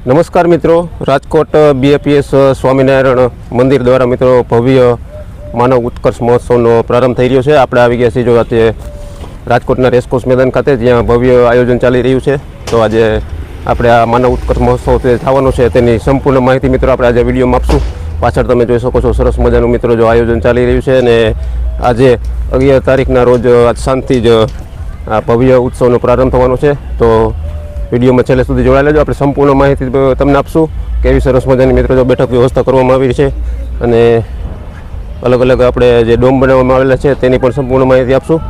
નમસ્કાર મિત્રો, રાજકોટ બીએપીએસ સ્વામિનારાયણ મંદિર દ્વારા મિત્રો ભવ્ય માનવ ઉત્કર્ષ મહોત્સવનો પ્રારંભ થઈ રહ્યો છે. આપણે આવી ગયા છીએ જો આજે રાજકોટના રેસકોર્સ મેદાન ખાતે, જ્યાં ભવ્ય આયોજન ચાલી રહ્યું છે. તો આજે આપણે આ માનવ ઉત્કર્ષ મહોત્સવ જે થવાનો છે તેની સંપૂર્ણ માહિતી મિત્રો આપણે આજે વિડીયોમાં આપશું. પાછળ તમે જોઈ શકો છો સરસ મજાનું મિત્રો જો આયોજન ચાલી રહ્યું છે. અને આજે 11 તારીખના રોજ આજ શાંતિ જ આ ભવ્ય ઉત્સવનો પ્રારંભ થવાનો છે. તો વિડીયોમાં છેલ્લે સુધી જોડાઈ લેજો. આપણે સંપૂર્ણ માહિતી તમને આપશું. કેવી સરસ મજાની મિત્રો જો બેઠક વ્યવસ્થા કરવામાં આવી છે અને અલગ અલગ આપણે જે ડોમ બનાવવામાં આવેલા છે તેની પણ સંપૂર્ણ માહિતી આપશું.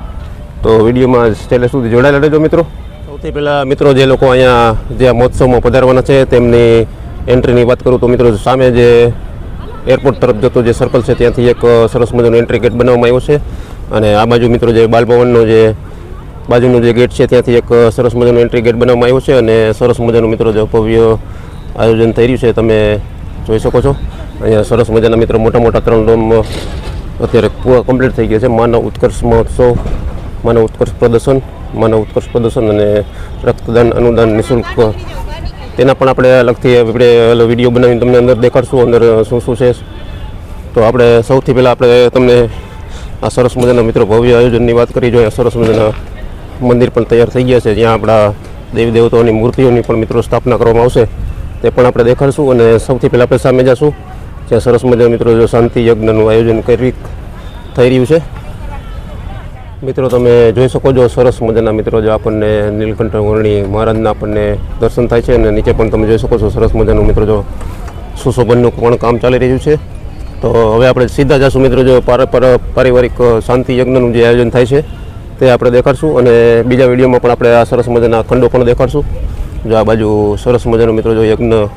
તો વિડીયોમાં છેલ્લે સુધી જોડાયેલા રહેજો મિત્રો. સૌથી પહેલાં મિત્રો જે લોકો અહીંયા જે આ મહોત્સવમાં પધારવાના છે તેમની એન્ટ્રીની વાત કરું તો મિત્રો સામે જે એરપોર્ટ તરફ જતો જે સર્કલ છે ત્યાંથી એક સરસ મજાનો એન્ટ્રી ગેટ બનાવવામાં આવ્યો છે. અને આ બાજુ મિત્રો જે બાલભવનનો જે બાજુનો જે ગેટ છે ત્યાંથી એક સરસ મજાનો એન્ટ્રી ગેટ બનાવવામાં આવ્યો છે. અને સરસ મજાનું મિત્રો જો ભવ્ય આયોજન થઈ રહ્યું છે તમે જોઈ શકો છો. અહીંયા સરસ મજાના મિત્રો મોટા મોટા 3 ડોમ અત્યારે પૂરા કમ્પ્લીટ થઈ ગયા છે. માનવ ઉત્કર્ષ મહોત્સવ, માનવ ઉત્કર્ષ પ્રદર્શન અને રક્તદાન અનુદાન નિઃશુલ્ક, તેના પણ આપણે અલગથી વિડીયો બનાવીને તમને અંદર દેખાડશું અંદર શું શું છે. તો આપણે સૌથી પહેલાં આપણે તમને આ સરસ મજાના મિત્રો ભવ્ય આયોજનની વાત કરી. જોઈએ સરસ મજાના મંદિર પણ તૈયાર થઈ ગયા છે, જ્યાં આપણા દેવી દેવતાઓની મૂર્તિઓની પણ મિત્રો સ્થાપના કરવામાં આવશે, તે પણ આપણે દેખાડશું. અને સૌથી પહેલાં આપણે સામે જઈશું જ્યાં સરસ મજાના મિત્રો જો શાંતિ યજ્ઞનું આયોજન થઈ રહ્યું છે. મિત્રો તમે જોઈ શકો છો સરસ મજાના મિત્રો જો આપણને નીલકંઠ વર્ણી મહારાજના આપણને દર્શન થાય છે. અને નીચે પણ તમે જોઈ શકો છો સરસ મજાનું મિત્રો જો સુશોભનનું પણ કામ ચાલી રહ્યું છે. તો હવે આપણે સીધા જઈશું મિત્રો જો પારિવારિક શાંતિ યજ્ઞનું જે આયોજન થાય છે તે આપણે દેખાડશું. અને બીજા વિડીયોમાં પણ આપણે આ સરસ મજાના ખંડો પણ દેખાડશું. જો આ બાજુ સરસ મજાનું મિત્રો જો યજ્ઞ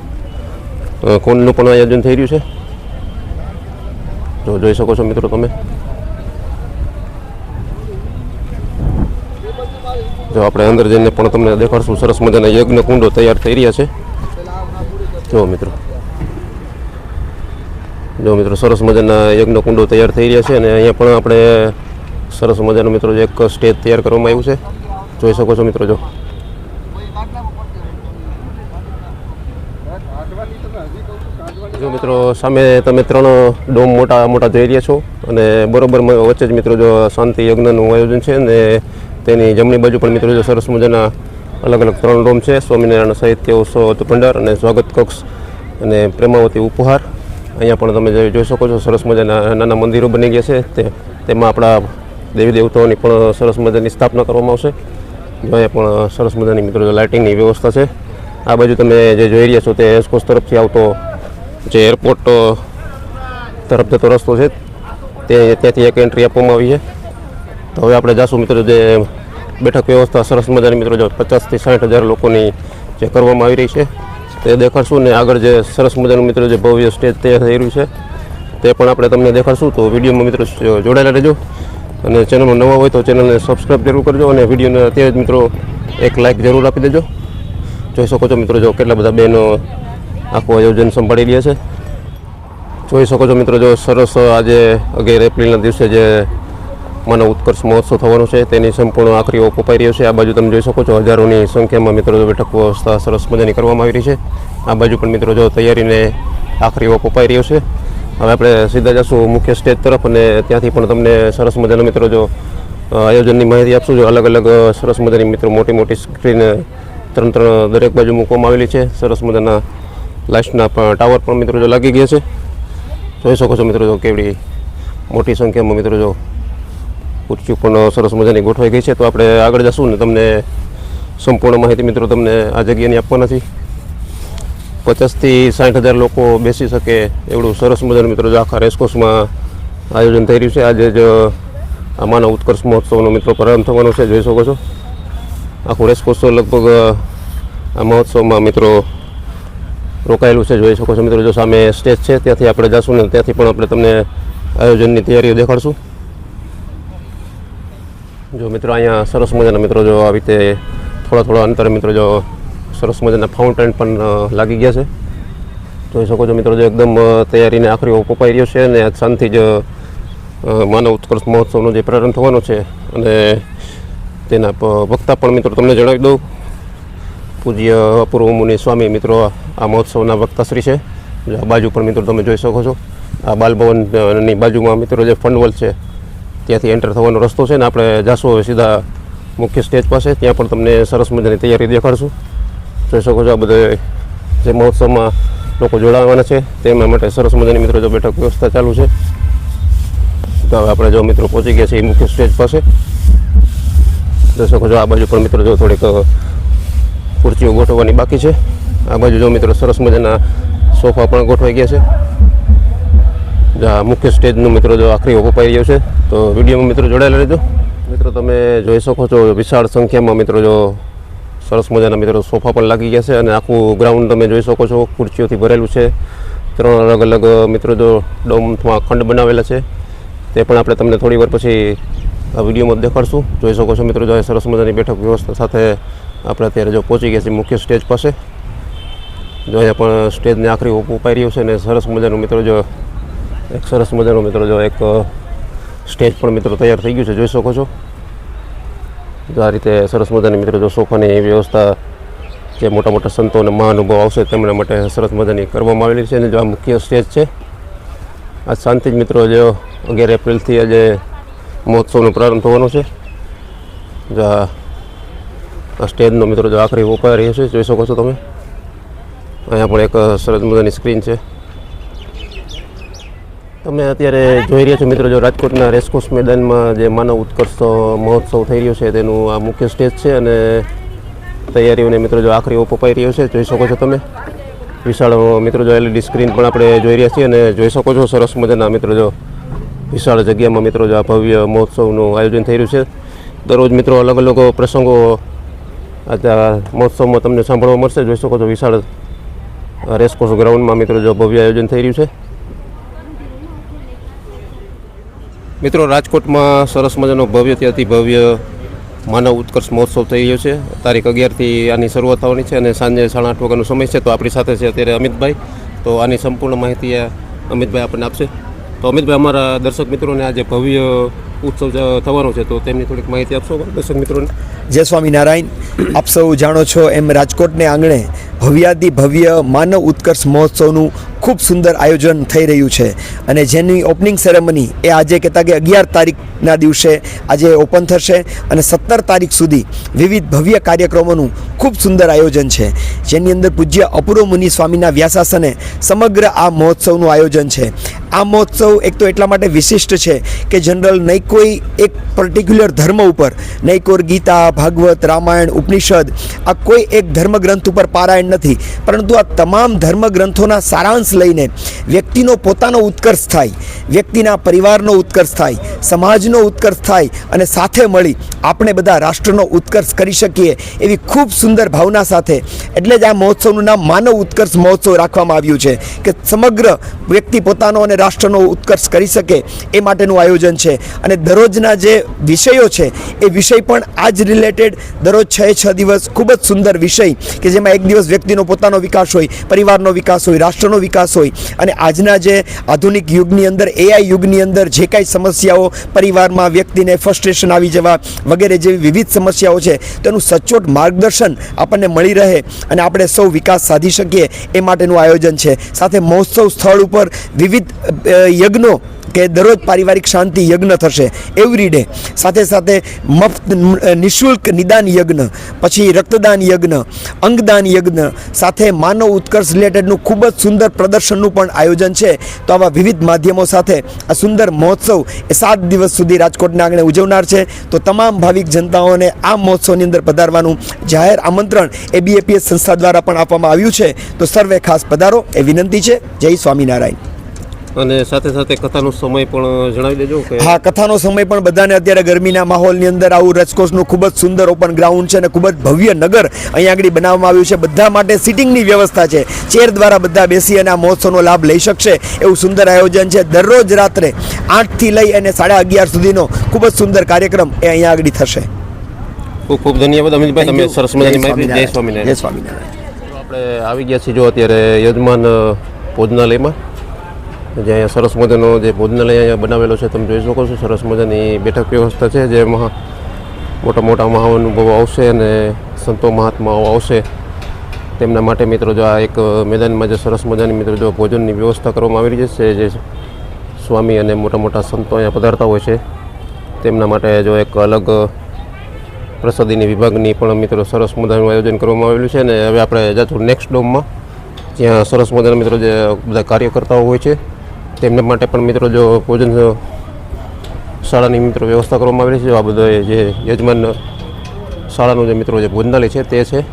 કુંડનું પણ આયોજન થઈ રહ્યું છે. તો જોઈ શકો છો મિત્રો તમે. જો આપણે અંદર જઈને પણ તમને દેખાડશું સરસ મજાના યજ્ઞ કુંડો તૈયાર થઈ રહ્યા છે. જો મિત્રો સરસ મજાના યજ્ઞ કુંડો તૈયાર થઈ રહ્યા છે. અને અહીંયા પણ આપણે સરસ મજાનું મિત્રો એક સ્ટેજ તૈયાર કરવામાં આવ્યું છે. જોઈ શકો છો મિત્રો. જો મિત્રો સામે તમે 3 ડોમ મોટા મોટા જોઈ રહ્યા છો. અને બરોબર વચ્ચે જ મિત્રો જો શાંતિ યજ્ઞનું આયોજન છે. અને તેની જમણી બાજુ પણ મિત્રો જો સરસ મજાના અલગ અલગ 3 ડોમ છે. સ્વામિનારાયણ સાહિત્ય ઉત્સવ ભંડાર અને સ્વાગત કક્ષ અને પ્રેમાવતી ઉપહાર. અહીંયા પણ તમે જોઈ શકો છો સરસ મજાના નાના મંદિરો બની ગયા છે. તેમાં આપણા દેવી દેવતાઓની પણ સરસ મજાની સ્થાપના કરવામાં આવશે. જો અહીંયા પણ સરસ મજાની મિત્રો લાઇટિંગની વ્યવસ્થા છે. આ બાજુ તમે જે જોઈ રહ્યા છો તે રેસકોર્સ તરફથી આવતો જે એરપોર્ટ તરફ જતો રસ્તો છે ત્યાંથી એક એન્ટ્રી આપવામાં આવી છે. તો હવે આપણે જાશું મિત્રો જે બેઠક વ્યવસ્થા સરસ મજાની મિત્રો જો 50 થી 60 હજાર લોકોની જે કરવામાં આવી રહી છે તે દેખાડશું. ને આગળ જે સરસ મજાનું મિત્રો જે ભવ્ય સ્ટેજ તૈયાર થઈ રહ્યું છે તે પણ આપણે તમને દેખાડશું. તો વિડીયોમાં મિત્રો જોડાયેલા રહેજો. અને ચેનલમાં નવા હોય તો ચેનલને સબસ્ક્રાઈબ જરૂર કરજો. અને વિડીયોને અત્યારે જ મિત્રો એક લાઇક જરૂર આપી દેજો. જોઈ શકો છો મિત્રો જો કેટલા બધા બહેનો આખું આયોજન સંભાળી રહ્યા છે. જોઈ શકો છો મિત્રો જો સરસ આજે 11 એપ્રિલના દિવસે જે માનવ ઉત્કર્ષ મહોત્સવ થવાનો છે તેની સંપૂર્ણ આખરી ઓપ અપાઈ રહ્યો છે. આ બાજુ તમે જોઈ શકો છો હજારોની સંખ્યામાં મિત્રો બેઠક વ્યવસ્થા સરસ મજાની કરવામાં આવી રહી છે. આ બાજુ પણ મિત્રો જો તૈયારીને આખરી ઓપ અપાઈ રહ્યો છે. હવે આપણે સીધા જઈશું મુખ્ય સ્ટેજ તરફ અને ત્યાંથી પણ તમને સરસ મજાના મિત્રો જો આયોજનની માહિતી આપશું. જો અલગ અલગ સરસ મજાની મિત્રો મોટી મોટી સ્ક્રીન 3 દરેક બાજુ મૂકવામાં આવેલી છે. સરસ મજાના લાઇટના ટાવર પણ મિત્રો જો લાગી ગયા છે. જોઈ શકો છો મિત્રો જો કેવડી મોટી સંખ્યામાં મિત્રો જો ખુરશીઓ પણ સરસ મજાની ગોઠવાઈ ગઈ છે. તો આપણે આગળ જશું ને તમને સંપૂર્ણ માહિતી મિત્રો તમને આ જગ્યાની આપવાના છે. 50 થી 60 હજાર લોકો બેસી શકે એવું સરસ મજાનું મિત્રો જો આખા રેસકોર્સમાં આયોજન થઈ રહ્યું છે. આજે જ આ માનવ ઉત્કર્ષ મહોત્સવનો મિત્રો પ્રારંભ થવાનો છે. જોઈ શકો છો આખું રેસકોર્સ લગભગ આ મહોત્સવમાં મિત્રો રોકાયેલું છે. જોઈ શકો છો મિત્રો જો સામે સ્ટેજ છે ત્યાંથી આપણે જઈશું ને ત્યાંથી પણ આપણે તમને આયોજનની તૈયારીઓ દેખાડશું. જો મિત્રો અહીંયા સરસ મજાના મિત્રો જો આવી રીતે થોડા અંતરે મિત્રો જો સરસ મજાના ફાઉન્ટેન પણ લાગી ગયા છે. જોઈ શકો છો મિત્રો જો એકદમ તૈયારીને આખરી ઓપ અપાઈ રહ્યો છે. અને શાંતિ જ માનવ ઉત્કર્ષ મહોત્સવનો જે પ્રારંભ થવાનો છે અને તેના વક્તા પણ મિત્રો તમને જણાવી દઉં. પૂજ્ય અપૂર્વ મુનિ સ્વામી મિત્રો આ મહોત્સવના વક્તાશ્રી છે. આ બાજુ પણ મિત્રો તમે જોઈ શકો છો. આ બાલભવનની બાજુમાં મિત્રો જે ફંડવલ છે ત્યાંથી એન્ટર થવાનો રસ્તો છે ને આપણે જાશું હવે સીધા મુખ્ય સ્ટેજ પાસે. ત્યાં પણ તમને સરસ મજાની તૈયારી દેખાડશું. જોઈ શકો છો આ બધા જે મહોત્સવમાં લોકો જોડાવાના છે તેમના માટે સરસ મજાની મિત્રો જો બેઠક વ્યવસ્થા ચાલુ છે. તો હવે આપણે જો મિત્રો પહોંચી ગયા છીએ મુખ્ય સ્ટેજ પાસે. જોઈ શકો છો આ બાજુ પણ મિત્રો જો થોડીક ખુરશીઓ ગોઠવવાની બાકી છે. આ બાજુ જો મિત્રો સરસ મજાના સોફા પણ ગોઠવાઈ ગયા છે. આ મુખ્ય સ્ટેજનું મિત્રો જો આખરી ઓપ અપાઈ રહ્યો છે. તો વિડીયોમાં મિત્રો જોડાયેલા રહેજો. મિત્રો તમે જોઈ શકો છો વિશાળ સંખ્યામાં મિત્રો જો સરસ મજાના મિત્રો સોફા પણ લાગી ગયા છે અને આખું ગ્રાઉન્ડ તમે જોઈ શકો છો ખુરશીઓથી ભરેલું છે. 3 અલગ અલગ મિત્રો જો ડોમમાં ખંડ બનાવેલા છે તે પણ આપણે તમને થોડી વાર પછી આ વિડીયોમાં દેખાડશું. જોઈ શકો છો મિત્રો જો સરસ મજાની બેઠક વ્યવસ્થા સાથે આપણે અત્યારે જો પહોંચી ગયા છીએ મુખ્ય સ્ટેજ પાસે. જો અહીંયા પણ સ્ટેજને આખરી ઓપ ઉપાઈ રહ્યું છે અને સરસ મજાનું મિત્રો જો સરસ મજાનું મિત્રો જો એક સ્ટેજ પણ મિત્રો તૈયાર થઈ ગયું છે. જોઈ શકો છો આ રીતે સરસ મજાની મિત્રો જો સોફાની વ્યવસ્થા જે મોટા મોટા સંતો અને મહાનુભાવ આવશે તેમના માટે સરસ મજાની કરવામાં આવેલી છે. અને જો આ મુખ્ય સ્ટેજ છે આ શાંતિ જ મિત્રો જો 11 એપ્રિલથી આજે મહોત્સવનો પ્રારંભ થવાનો છે. જો આ સ્ટેજનો મિત્રો જો આખરી ઉપાઈ રહ્યો છે. જોઈ શકો છો તમે અહીંયા પણ એક સરસ મજાની સ્ક્રીન છે. તમે અત્યારે જોઈ રહ્યા છો મિત્રો જો રાજકોટના રેસકોર્સ મેદાનમાં જે માનવ ઉત્કર્ષ મહોત્સવ થઈ રહ્યો છે તેનું આ મુખ્ય સ્ટેજ છે અને તૈયારીઓને મિત્રો જો આખરી ઓપ અપાઈ રહ્યો છે. જોઈ શકો છો તમે વિશાળ મિત્રો જો LED સ્ક્રીન પણ આપણે જોઈ રહ્યા છીએ અને જોઈ શકો છો સરસ મજાના મિત્રો જો વિશાળ જગ્યામાં મિત્રો જો આ ભવ્ય મહોત્સવનું આયોજન થઈ રહ્યું છે. દરરોજ મિત્રો અલગ અલગ પ્રસંગો આ મહોત્સવમાં તમને સાંભળવા મળશે. જોઈ શકો છો વિશાળ રેસકોર્સ ગ્રાઉન્ડમાં મિત્રો જો ભવ્ય આયોજન થઈ રહ્યું છે. મિત્રો રાજકોટમાં સરસ મજાનો ભવ્યથી ભવ્ય માનવ ઉત્કર્ષ મહોત્સવ થઈ રહ્યો છે. તારીખ 11થી આની શરૂઆત થવાની છે અને સાંજે 8:30 વાગ્યાનો સમય છે. તો આપણી સાથે છે અત્યારે અમિતભાઈ. તો આની સંપૂર્ણ માહિતી અમિતભાઈ આપણને આપશે. તો અમિતભાઈ અમારા દર્શક મિત્રોને આજે ભવ્ય ઉત્સવ થવાનો છે તો તેમની થોડીક માહિતી આપશો દર્શક મિત્રોને. જય સ્વામિનારાયણ. આપ સૌ જાણો છો એમ રાજકોટને આંગણે ભવ્યાતિ ભવ્ય માનવ ઉત્કર્ષ મહોત્સવનું ખૂબ સુંદર આયોજન થઈ રહ્યું છે અને જેની ઓપનિંગ સેરેમની એ આજે કહેતા કે 11 તારીખના દિવસે આજે ઓપન થશે અને 17 તારીખ સુધી વિવિધ ભવ્ય કાર્યક્રમોનું ખૂબ સુંદર આયોજન છે જેની અંદર પૂજ્ય અપૂર્વ મુનિ સ્વામીના વ્યાસાસને સમગ્ર આ મહોત્સવનું આયોજન છે. આ મહોત્સવ એક તો એટલા માટે વિશિષ્ટ છે કે જનરલ નહીં કોઈ એક પર્ટિક્યુલર ધર્મ ઉપર, નહીં કોઈ ગીતા, ભાગવત, રામાયણ, ઉપનિષદ આ કોઈ એક ધર્મગ્રંથ ઉપર પારાયણ નથી, પરંતુ આ તમામ ધર્મગ્રંથોના સારાંશ લઈને વ્યક્તિનો પોતાનો ઉત્કર્ષ થાય, વ્યક્તિના પરિવારનો ઉત્કર્ષ થાય, સમાજનો ઉત્કર્ષ થાય અને સાથે મળી આપણે બધા રાષ્ટ્રનો ઉત્કર્ષ કરી શકીએ એવી ખૂબ સુંદર ભાવના સાથે એટલે જ આ મહોત્સવનું નામ માનવ ઉત્કર્ષ મહોત્સવ રાખવામાં આવ્યું છે કે સમગ્ર વ્યક્તિ પોતાનો અને રાષ્ટ્રનો ઉત્કર્ષ કરી શકે એ માટેનું આયોજન છે. અને દરરોજના જે વિષયો છે એ વિષય પણ આ જ રિલેટેડ દરરોજ 6 દિવસ ખૂબ જ સુંદર વિષય કે જેમાં એક દિવસ વ્યક્તિનો પોતાનો વિકાસ હોય, પરિવારનો વિકાસ હોય, રાષ્ટ્રનો વિકાસ હોય અને આજના જે આધુનિક યુગની અંદર AI યુગની અંદર જે કાંઈ સમસ્યાઓ પરિવારમાં વ્યક્તિને ફ્રસ્ટ્રેશન આવી જવા વગેરે જેવી વિવિધ સમસ્યાઓ છે તેનું સચોટ માર્ગદર્શન આપણને મળી રહે અને આપણે સૌ વિકાસ સાધી શકીએ એ માટેનું આયોજન છે. સાથે મહોત્સવ સ્થળ ઉપર વિવિધ યજ્ઞો કે દરરોજ પારિવારિક શાંતિ યજ્ઞ થશે એવરી ડે. સાથે સાથે મફત નિઃશુલ્ક નિદાન યજ્ઞ, પછી રક્તદાન યજ્ઞ, અંગદાન યજ્ઞ, સાથે માનવ ઉત્કર્ષ રિલેટેડનું ખૂબ જ સુંદર પ્રદર્શનનું પણ આયોજન છે. તો આવા વિવિધ માધ્યમો સાથે આ સુંદર મહોત્સવ એ 7 દિવસ સુધી રાજકોટના આંગણે ઉજવનાર છે. તો તમામ ભાવિક જનતાઓને આ મહોત્સવની અંદર પધારવાનું જાહેર આમંત્રણ ABAPS સંસ્થા દ્વારા પણ આપવામાં આવ્યું છે. તો સર્વે ખાસ પધારો એ વિનંતી છે. જય સ્વામિનારાયણ. અને સાથે સાથે કથાનો સમય પણ જણાવી દેજો કે. હા, કથાનો સમય પણ બધાને અત્યારે ગરમીના માહોલની અંદર આવું રેસકોર્સનું ખૂબ જ સુંદર ઓપન ગ્રાઉન્ડ છે અને ખૂબ જ ભવ્ય નગર અહીંયા આગળ બનાવવામાં આવ્યું છે. બધા માટે સિટિંગની વ્યવસ્થા છે, ચેર દ્વારા બધા બેસી અને આ મહોત્સવનો લાભ લઈ શકશે એવું સુંદર આયોજન છે. દરરોજ રાત્રે 8 થી લઈ અને 11:30 સુધીનો ખૂબ જ સુંદર કાર્યક્રમ એ અહીંયા આગળ થશે. ખૂબ ખૂબ ધન્યવાદ અમિતભાઈ, તમે સરસ મજાની માહિતી. જય સ્વામિનારાયણ. જય સ્વામિનારાયણ. આપણે આવી ગયા છીએ જો અત્યારે યજમાન ભોજનાલયમાં, જે અહીંયા સરસ મજાનો જે ભોજનાલય અહીંયા બનાવેલો છે તમે જોઈ શકો છો. સરસ મજાની બેઠક વ્યવસ્થા છે જેમાં મોટા મોટા મહાનુભાવો આવશે અને સંતો મહાત્માઓ આવશે તેમના માટે મિત્રો જો આ એક મેદાનમાં જે સરસ મજાની મિત્રો જો ભોજનની વ્યવસ્થા કરવામાં આવી રહી છે જે સ્વામી અને મોટા મોટા સંતો અહીંયા પધારતા હોય છે તેમના માટે જો એક અલગ પ્રસાદીની વિભાગની પણ મિત્રો સરસ મજાનું આયોજન કરવામાં આવેલું છે. અને હવે આપણે જાશું નેક્સ્ટ ડોમમાં, જ્યાં સરસ મજાના મિત્રો જે બધા કાર્યકર્તાઓ હોય છે તેમને માટે પણ મિત્રો જો ભોજન શાળાની મિત્રો વ્યવસ્થા કરવામાં આવેલી છે. આ બધા જે યજમાન શાળાનું જે મિત્રો જે ભોજનાલય છે તે છે,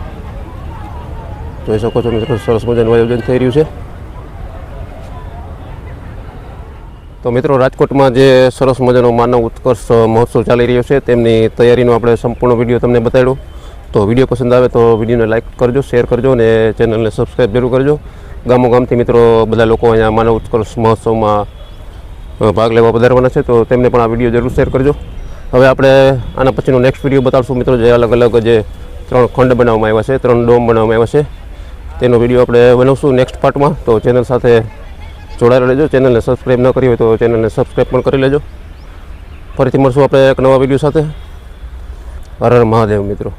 જોઈ શકો છો મિત્રો સરસ મજાનું આયોજન થઈ રહ્યું છે. તો મિત્રો રાજકોટમાં જે સરસ મજાનો માનવ ઉત્કર્ષ મહોત્સવ ચાલી રહ્યો છે તેમની તૈયારીનો આપણે સંપૂર્ણ વિડીયો તમને બતાવ્યો. તો વિડીયો પસંદ આવે તો વિડીયોને લાઇક કરજો, શેર કરજો અને ચેનલને સબસ્ક્રાઈબ જરૂર કરજો. ગામો ગામથી મિત્રો બધા લોકો અહીંયા માનવ ઉત્કર્ષ મહોત્સવમાં ભાગ લેવા પધારવાના છે, તો તેમને પણ આ વિડીયો જરૂર શેર કરજો. હવે આપણે આના પછીનો નેક્સ્ટ વિડીયો બતાવશું મિત્રો, જે અલગ અલગ જે 3 ખંડ બનાવવામાં આવ્યા છે, 3 ડોમ બનાવવામાં આવ્યા છે, તેનો વિડીયો આપણે બનાવશું નેક્સ્ટ પાર્ટમાં. તો ચેનલ સાથે જોડાયેલા રહેજો. ચેનલને સબસ્ક્રાઈબ ન કરી હોય તો ચેનલને સબસ્ક્રાઈબ પણ કરી લેજો. ફરીથી મળશું આપણે એક નવા વિડીયો સાથે. હર હર મહાદેવ મિત્રો.